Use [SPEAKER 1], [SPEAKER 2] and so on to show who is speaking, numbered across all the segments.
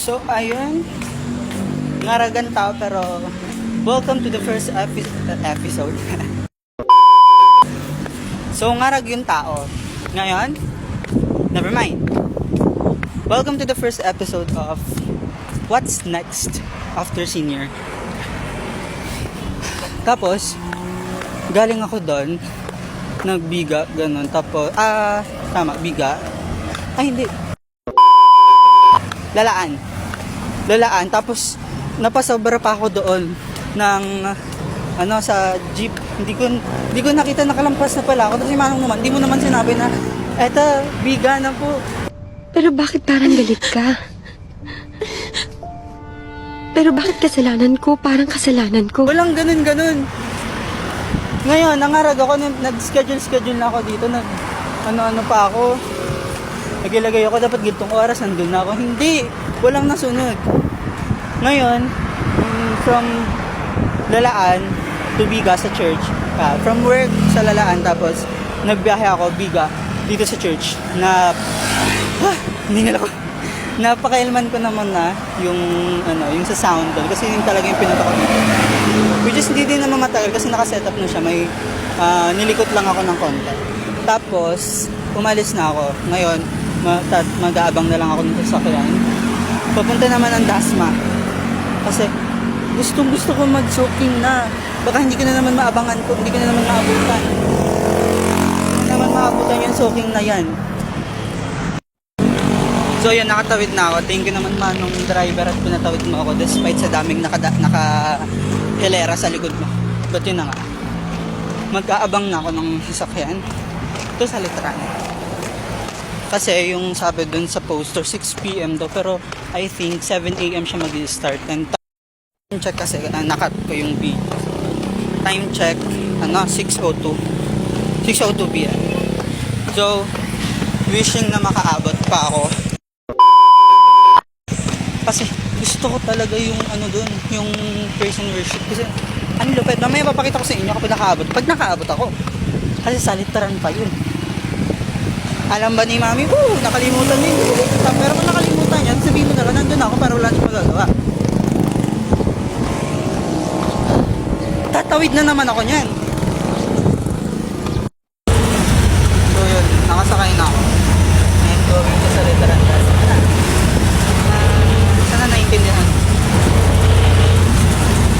[SPEAKER 1] So, ayun. Ngaragan tao pero welcome to the first episode. So, ngarag yung tao. Ngayon, never mind. Welcome to the first episode of What's Next After Senior. Tapos, galing ako doon, nagbiga, ganun. Tapos, biga. Ay, hindi. Lalaan. Tapos, napasobra pa ako doon ng, sa jeep. Hindi ko nakita, nakalampas na pala ako. Tapos si Manong naman, hindi mo naman sinabi na, eto, biga na po.
[SPEAKER 2] Pero bakit parang galit ka? Pero bakit kasalanan ko? Parang kasalanan ko.
[SPEAKER 1] Walang ganun. Ngayon, nangarag ako, nag-schedule na ako dito, ano pa ako. Nagilagay ako, dapat gitong oras, nandun na ako. Hindi, walang nasunod. Ngayon, from Lalaan to Biga sa church, from work sa Lalaan, tapos nagbiyahe ako, Biga, dito sa church, hindi ako. Napakailman ko naman na yung sa sound doon, kasi yun talaga yung pinunta ko dito. Which is hindi din naman matagal kasi nakasetup na siya, may nilikot lang ako ng konti. Tapos, umalis na ako. Ngayon, mag-aabang na lang ako ng sasakyan. Papunta naman ng Dasma. Kasi, gusto ko mag-soaking na. Baka hindi ko na naman maabangan ko, hindi ko na naman maabutan. Hindi naman maabutan yung soaking na yan. So yun, nakatawid na ako. Thank you naman Manong driver at pinatawid mo ako despite sa daming naka-hilera sa likod mo. But yun na nga. Mag-aabang na ako ng sasakyan. Ito sa Litran. Kasi yung sabi dun sa poster 6 PM daw, pero I think 7 AM siya mag-start. And time check kasi nakat ko yung video. Time check 6:02 PM. So wishing na makaabot pa ako. Kasi gusto ko talaga yung dun, yung praise and worship. Kasi ang lupit. Mamaya papakita ko sa inyo kapag nakaabot. Pag nakaabot ako. Kasi sa Litran pa yun. Alam ba ni Mami, nakalimutan niya yung pero kung nakalimutan yan, sabihin mo na lang, nandun ako para wala siyang magagawa. Tatawid na naman ako niyan. So yun, nakasakay na ako. And going to sa Litran. Sana naintindihan.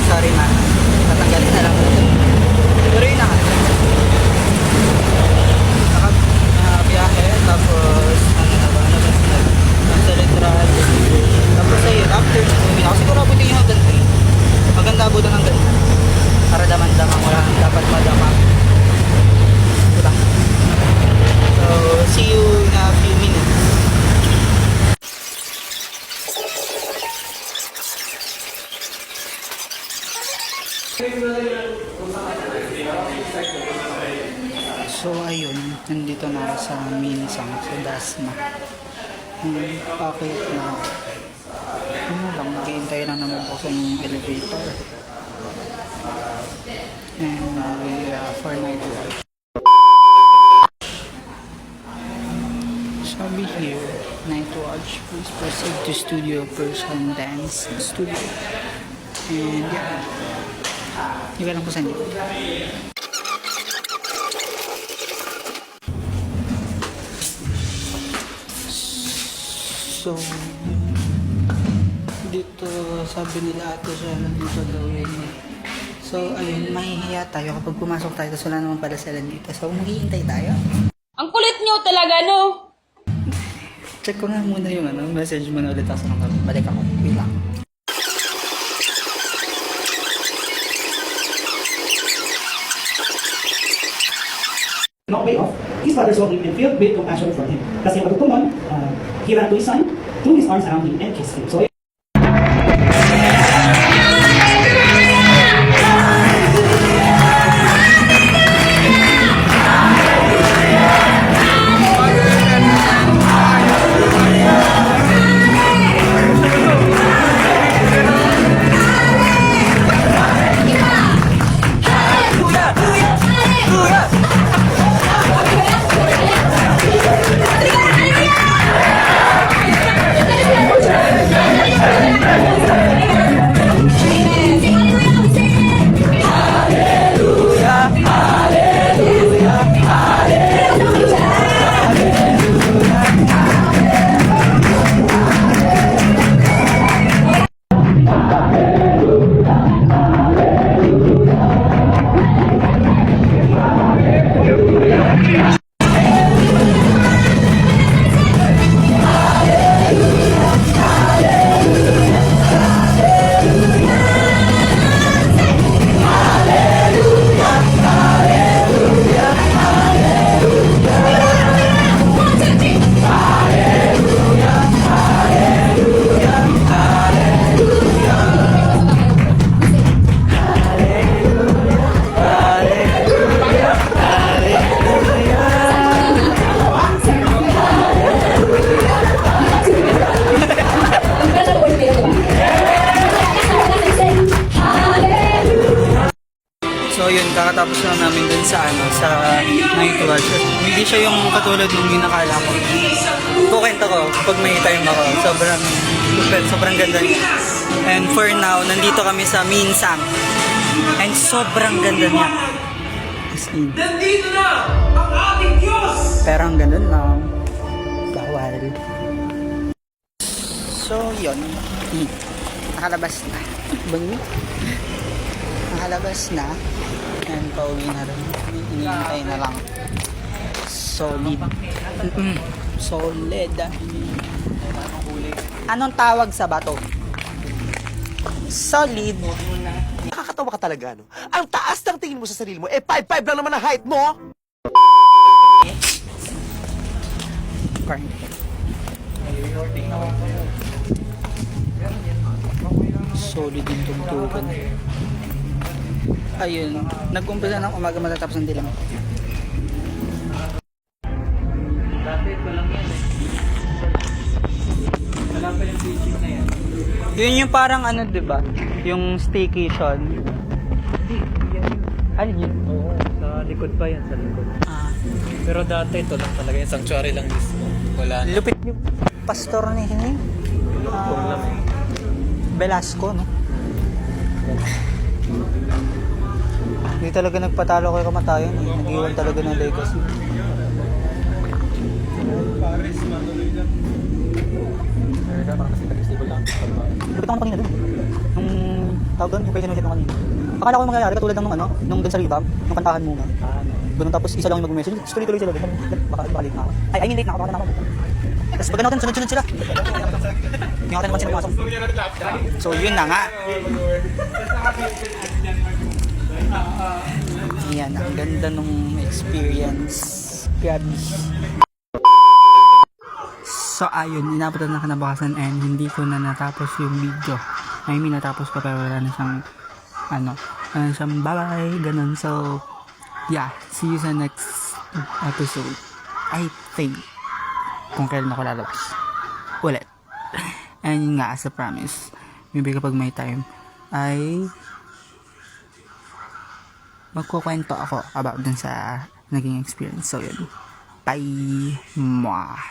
[SPEAKER 1] Sorry na. Tatanggalin na lang. Pero yun na nga. Biyahe, tapos sa Litran, tapos ayun, after uwi ako, siguro abutin yung hanggang 3. Maganda abutin hanggang 3 para daman-daman, wala dapat madama, diba? So see you in a few minutes. So ayun, nandito na ako sa Minsang, sa Dasma. Pakit na ako. Naghihintay lang naman po sa yung elevator. And for night watch. Sabi here, night watch, please proceed to studio person dance studio. And yeah, hindi ka lang po saan dito. So, dito sabi nila ate siya nandito daw yun. So, ayun, mahihiya tayo kapag pumasok tayo tapos wala naman pala sila dito. So, maghihintay tayo.
[SPEAKER 3] Ang kulit nyo talaga, no?
[SPEAKER 1] Check ko nga muna yung message mo na ulit tapos balik ako. Wait lang.
[SPEAKER 4] Not way off, his father saw him and felt great compassion for him. Kasi matutunan, he ran to his son, threw his arms around him and kissed him. So
[SPEAKER 1] kakatapos lang namin dun sa sa night watch. Hindi siya yung katulad nung ginakala ko. Kukwento ko pag may time ako. Sobrang ganda niya. And for now, nandito kami sa Minsang. And sobrang ganda niya. As in.
[SPEAKER 5] Nandito na ang ating Diyos!
[SPEAKER 1] Pero ang ganun lang. Bawal. So, yun. Nakalabas na. Bango. Nakalabas na. And pauwi na rin. Iniintay na lang. Solid. Solid. Anong tawag sa bato? Solid.
[SPEAKER 5] Nakakatawa ka talaga, no? Ang taas ng tingin mo sa sarili mo, 5'5 lang naman ang height mo!
[SPEAKER 1] Corn. Solid yung tugtugan. Ayun. Nag-umpisa ng umaga matatapos ng dilim. Dati ito lang yan eh. Wala pa yung fishing na yan. Yun yung parang diba? Yung staycation. Ano yun?
[SPEAKER 6] Oo, sa likod pa yan, sa likod. Pero dati ito lang talaga yung sanctuary lang mismo. Wala na.
[SPEAKER 1] Lupit yung pastor ni
[SPEAKER 6] Kung lang eh.
[SPEAKER 1] Velasco, no? Hindi talaga nagpatalo kay kamatayan eh. Nag-iwan talaga ng legacy. Lupit ako na kanina dun. Nung tawag doon, yung presentation mo kanina. Akala ko mangyayari katulad ng nung dun sa revamp, nung kantahan muna. Ganun tapos isa lang yung mag-message. Tuloy-tuloy sila dun. Baka late na ako. I mean late na ako, baka na ako. Tapos pag natin, sunod-sunod sila. Hindi ako naman sila pumasok. So yun na nga. Yan, ang ganda nung experience. Grabe. So ayun, inabot na kinabukasan and hindi ko na natapos yung video. I mean, natapos ko pero wala na siyang siyang bye-bye, ganun. So, yeah, see you sa next episode. I think, kung kailan ako lalabas. Ulit. And yun nga, as a promise, maybe kapag may time, ay magkukwento ako about dun sa naging experience. So, yun. Bye! Mwah!